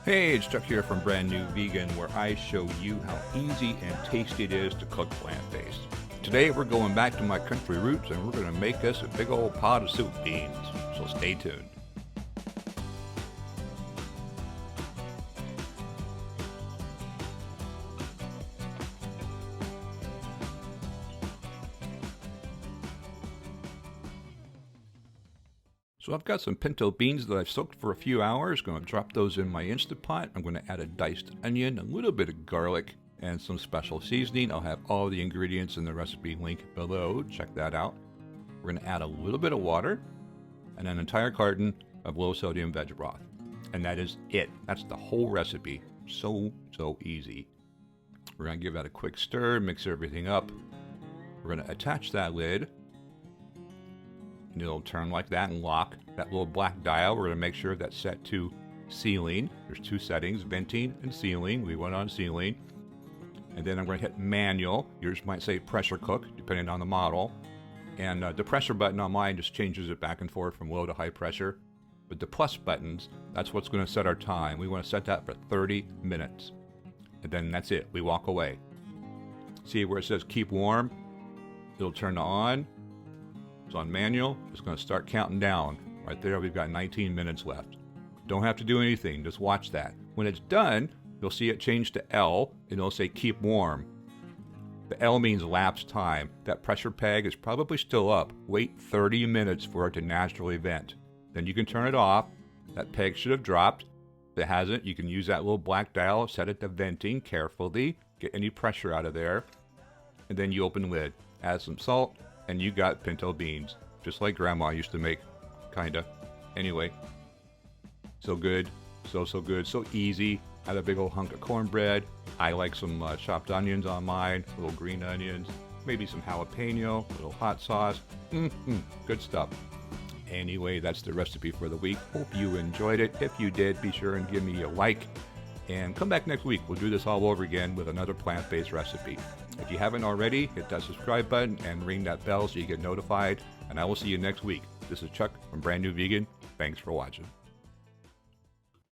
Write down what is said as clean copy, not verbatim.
Hey, it's Chuck here from Brand New Vegan, where I show you how easy and tasty it is to cook plant-based. Today we're going back to my country roots and we're going to make us a big old pot of soup beans, so stay tuned. So I've got some pinto beans that I've soaked for a few hours. Going to drop those in my Instant Pot. I'm going to add a diced onion, a little bit of garlic, and some special seasoning. I'll have all the ingredients in the recipe link below. Check that out. We're going to add a little bit of water and an entire carton of low sodium veg broth. And that is it. That's the whole recipe. So easy. We're going to give that a quick stir, mix everything up. We're going to attach that lid. And it'll turn like that and lock. That little black dial, we're going to make sure that's set to sealing. There's two settings, venting and sealing. We went on sealing. And then I'm going to hit manual. Yours might say pressure cook, depending on the model. And the pressure button on mine just changes it back and forth from low to high pressure. But the plus buttons, that's what's going to set our time. We want to set that for 30 minutes. And then that's it. We walk away. See where it says keep warm? It'll turn on. It's on manual. It's going to start counting down. Right there, we've got 19 minutes left. Don't have to do anything. Just watch that. When it's done, you'll see it change to L, and it'll say keep warm. The L means lapse time. That pressure peg is probably still up. Wait 30 minutes for it to naturally vent. Then you can turn it off. That peg should have dropped. If it hasn't, you can use that little black dial, set it to venting carefully, get any pressure out of there, and then you open the lid. Add some salt, and you got pinto beans, just like Grandma used to make, kinda. Anyway, so good, so good, so easy. Add a big old hunk of cornbread. I like some chopped onions on mine, little green onions, maybe some jalapeno, a little hot sauce. Good stuff. Anyway, that's the recipe for the week. Hope you enjoyed it. If you did, be sure and give me a like. And come back next week. We'll do this all over again with another plant-based recipe. If you haven't already, hit that subscribe button and ring that bell so you get notified. And I will see you next week. This is Chuck from Brand New Vegan. Thanks for watching.